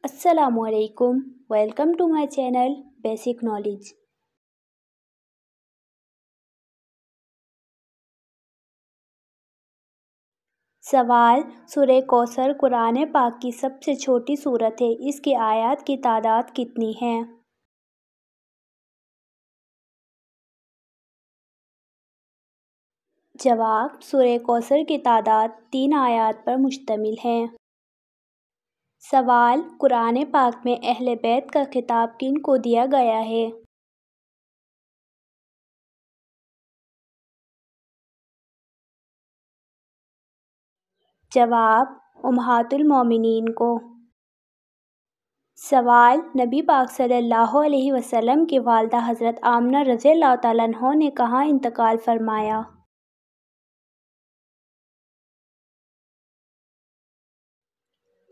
السلام علیکم، welcome to my channel basic knowledge. سوال: سورہ کوثر قرآن پاک کی سب سے چھوٹی سورت ہے، اس کی آیات کی تعداد کتنی ہے؟ جواب: سورہ کوثر کی تعداد 3 آیات پر مشتمل ہے۔ سوال: قرآن پاک میں اہل بیت کا خطاب کن کو دیا گیا ہے؟ جواب: امہات المومنین کو۔ سوال: نبی پاک صلی اللہ علیہ وسلم کی والدہ حضرت آمنہ رضی اللہ تعالیٰ عنہا نے کہاں انتقال فرمایا؟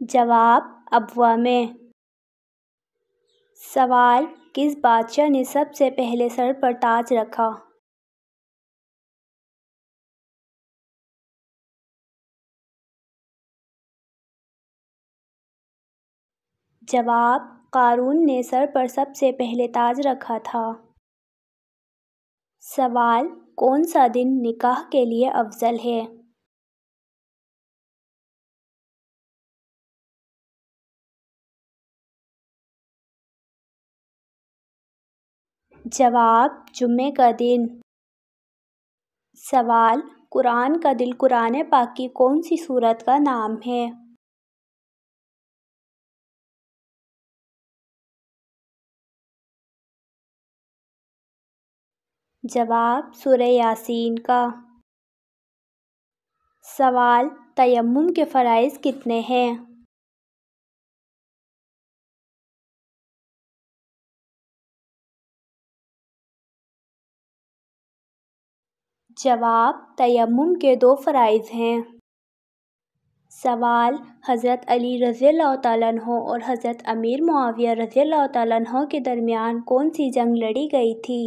جواب: ابوا میں۔ سوال: کس بادشاہ نے سب سے پہلے سر پر تاج رکھا؟ جواب: قارون نے سر پر سب سے پہلے تاج رکھا تھا۔ سوال: کون سا دن نکاح کے لیے افضل ہے؟ جواب: جمعے کا دن۔ سوال: قرآن کا دل قرآن پاک کی کون سی سورت کا نام ہے؟ جواب: سورہ یاسین کا۔ سوال: تیمم کے فرائض کتنے ہیں؟ جواب: تیمم کے 2 فرائض ہیں۔ سوال: حضرت علی رضی اللہ تعالیٰ عنہ اور حضرت امیر معاویہ رضی اللہ تعالیٰ عنہ کے درمیان کون سی جنگ لڑی گئی تھی؟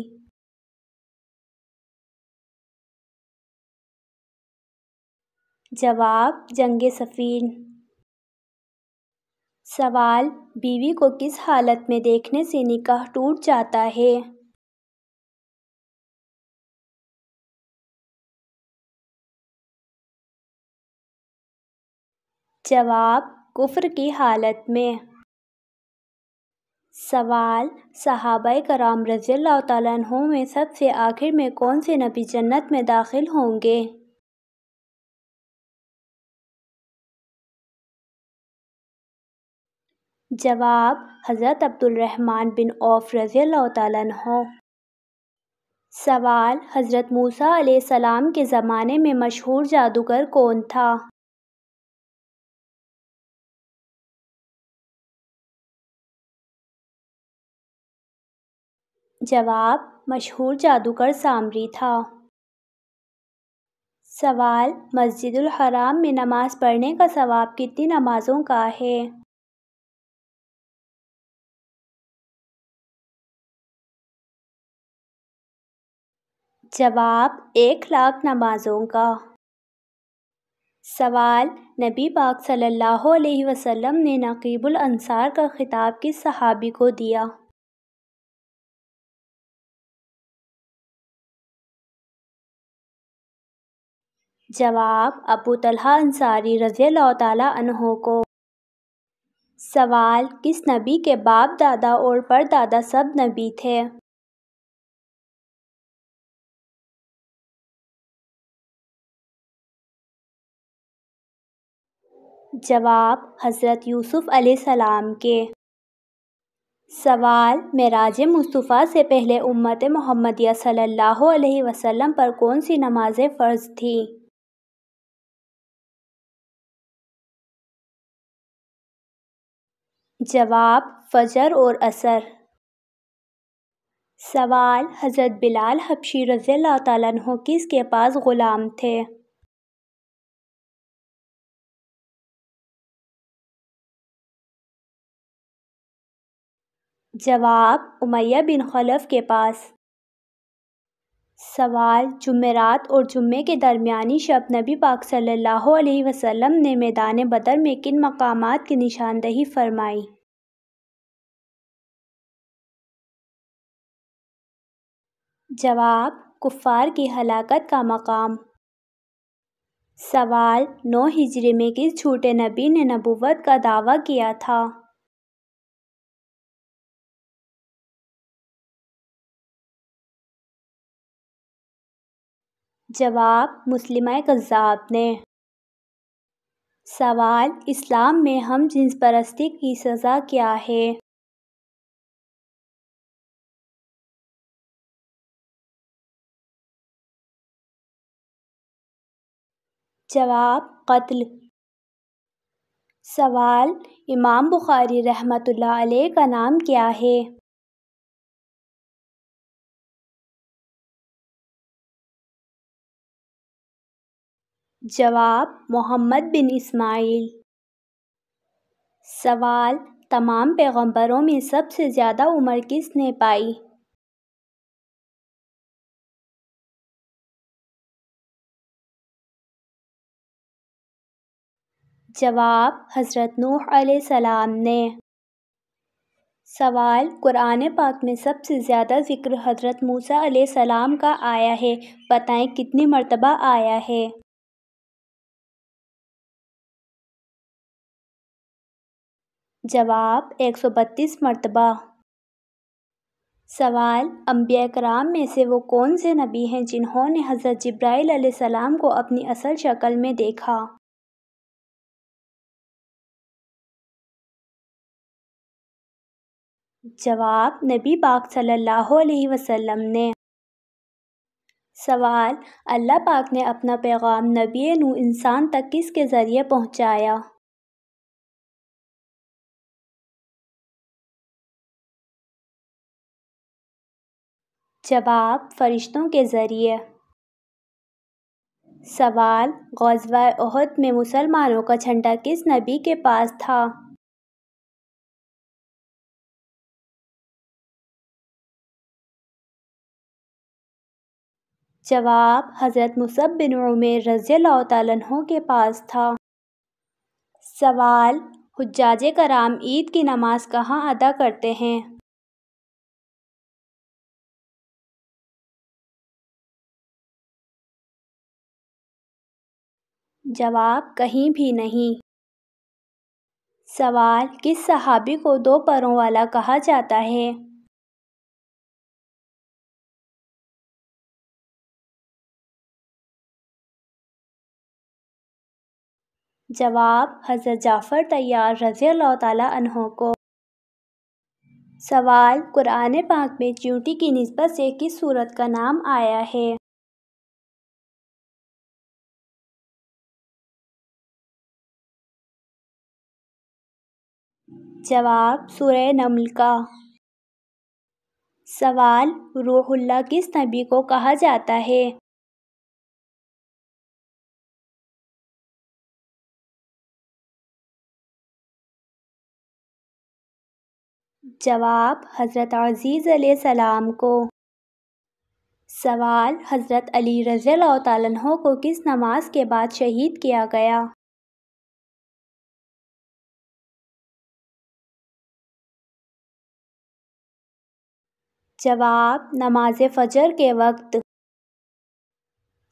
جواب: جنگ صفین۔ سوال: بیوی کو کس حالت میں دیکھنے سے نکاح ٹوٹ جاتا ہے؟ جواب: کفر کی حالت میں۔ سوال: صحابہ کرام رضی اللہ تعالیٰ عنہم میں سب سے آخر میں کون سے نبی جنت میں داخل ہوں گے؟ جواب: حضرت عبد الرحمن بن عوف رضی اللہ تعالیٰ عنہ۔ سوال: حضرت موسیٰ علیہ السلام کے زمانے میں مشہور جادوگر کون تھا؟ جواب: مشہور جادوگر سامری تھا۔ سوال: مسجد الحرام میں نماز پڑھنے کا ثواب کتنی نمازوں کا ہے؟ جواب: 1,00,000 نمازوں کا۔ سوال: نبی پاک صلی اللہ علیہ وسلم نے نقیب الانصار کا خطاب کس صحابی کو دیا؟ جواب: ابو طلحہ انصاری رضی اللہ تعالیٰ عنہ کو۔ سوال: کس نبی کے باپ دادا اور پردادا سب نبی تھے؟ جواب: حضرت یوسف علیہ السلام کے۔ سوال: معراج مصطفیٰ سے پہلے امت محمدیہ صلی اللہ علیہ وسلم پر کون سی نمازیں فرض تھیں؟ جواب: فجر اور عصر۔ سوال: حضرت بلال حبشی رضی اللہ تعالیٰ عنہ کس کے پاس غلام تھے؟ جواب: امیہ بن خلف کے پاس۔ سوال: جمعرات اور جمعے کے درمیانی شب نبی پاک صلی اللہ علیہ وسلم نے میدان بدر میں کن مقامات کی نشاندہی فرمائی؟ جواب: کفار کی ہلاکت کا مقام۔ سوال: 9 ہجری میں کس جھوٹے نبی نے نبوت کا دعویٰ کیا تھا؟ جواب: مسلمہ کذاب نے۔ سوال: اسلام میں ہم جنس پرستی کی سزا کیا ہے؟ جواب: قتل۔ سوال: امام بخاری رحمۃ اللہ علیہ کا نام کیا ہے؟ جواب: محمد بن اسماعیل۔ سوال: تمام پیغمبروں میں سب سے زیادہ عمر کس نے پائی؟ جواب: حضرت نوح علیہ السلام نے۔ سوال: قرآن پاک میں سب سے زیادہ ذکر حضرت موسیٰ علیہ السلام کا آیا ہے، بتائیں کتنی مرتبہ آیا ہے؟ جواب: 132 مرتبہ۔ سوال: انبیاء کرام میں سے وہ کون سے نبی ہیں جنہوں نے حضرت جبرائیل علیہ السلام کو اپنی اصل شکل میں دیکھا؟ جواب: نبی پاک صلی اللہ علیہ وسلم نے۔ سوال: اللہ پاک نے اپنا پیغام نبی نوح انسان تک کس کے ذریعے پہنچایا؟ جواب: فرشتوں کے ذریعے۔ سوال: غزوہ احد میں مسلمانوں کا جھنڈا کس نبی کے پاس تھا؟ جواب: حضرت مصعب بن عمیر رضی اللہ تعالیٰ عنہ کے پاس تھا۔ سوال: حجاج کرام عید کی نماز کہاں ادا کرتے ہیں؟ جواب: کہیں بھی نہیں۔ سوال: کس صحابی کو 2 پروں والا کہا جاتا ہے؟ جواب: حضرت جعفر طیار رضی اللہ تعالیٰ عنہ کو۔ سوال: قرآن پاک میں چیونٹی کی نسبت سے کس سورت کا نام آیا ہے؟ جواب: سورہ نمل کا۔ سوال: روح اللہ کس نبی کو کہا جاتا ہے؟ جواب: حضرت عزیز علیہ السلام کو۔ سوال: حضرت علی رضی اللہ تعالیٰ عنہ کو کس نماز کے بعد شہید کیا گیا؟ جواب: نماز فجر کے وقت۔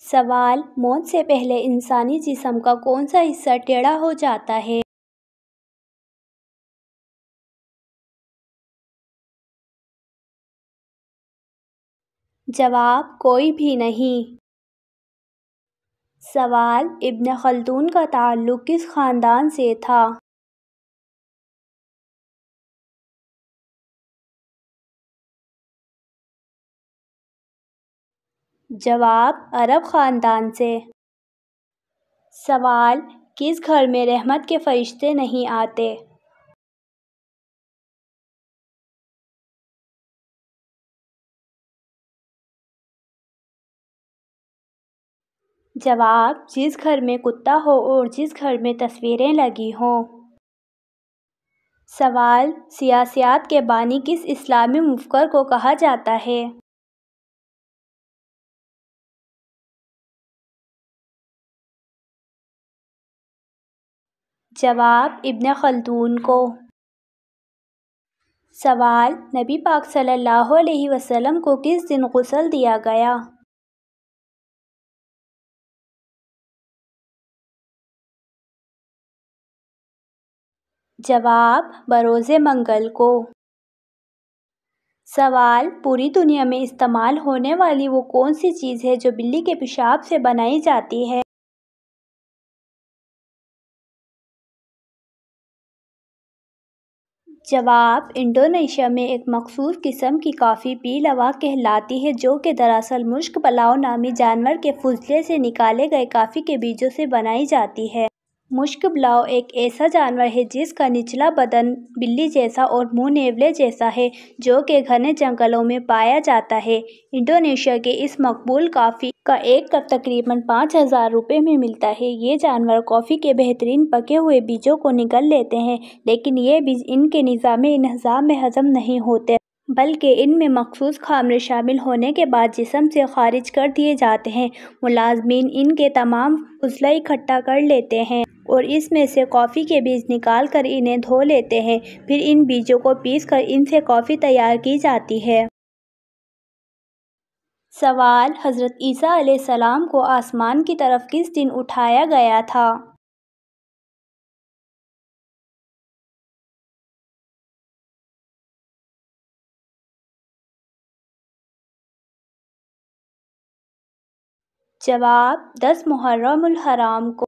سوال: موت سے پہلے انسانی جسم کا کون سا حصہ ٹیڑھا ہو جاتا ہے؟ جواب: کوئی بھی نہیں۔ سوال: ابن خلدون کا تعلق کس خاندان سے تھا؟ جواب: عرب خاندان سے۔ سوال: کس گھر میں رحمت کے فرشتے نہیں آتے؟ جواب: جس گھر میں کتا ہو اور جس گھر میں تصویریں لگی ہوں۔ سوال: سیاسیات کے بانی کس اسلامی مفکر کو کہا جاتا ہے؟ جواب: ابن خلدون کو۔ سوال: نبی پاک صلی اللہ علیہ وسلم کو کس دن غسل دیا گیا؟ جواب: بروز منگل کو۔ سوال: پوری دنیا میں استعمال ہونے والی وہ کون سی چیز ہے جو بلی کے پیشاب سے بنائی جاتی ہے؟ جواب: انڈونیشیا میں ایک مخصوص قسم کی کافی پی لوا کہلاتی ہے جو کہ دراصل مشک پلاؤ نامی جانور کے فضلے سے نکالے گئے کافی کے بیجوں سے بنائی جاتی ہے۔ مشک پلاؤ ایک ایسا جانور ہے جس کا نچلا بدن بلی جیسا اور منہ نیولے جیسا ہے، جو کہ گھنے جنگلوں میں پایا جاتا ہے۔ انڈونیشیا کے اس مقبول کافی کا ایک کپ تقریباً 5,000 روپے میں ملتا ہے۔ یہ جانور کافی کے بہترین پکے ہوئے بیجوں کو نگل لیتے ہیں، لیکن یہ بیج ان کے نظام انہضام میں ہضم نہیں ہوتے، بلکہ ان میں مخصوص خامرے شامل ہونے کے بعد جسم سے خارج کر دیے جاتے ہیں۔ ملازمین ان کے تمام فضلہ اکٹھا کر لیتے ہیں اور اس میں سے کافی کے بیج نکال کر انہیں دھو لیتے ہیں، پھر ان بیجوں کو پیس کر ان سے کافی تیار کی جاتی ہے۔ سوال: حضرت عیسیٰ علیہ السلام کو آسمان کی طرف کس دن اٹھایا گیا تھا؟ جواب: 10 محرم الحرام کو۔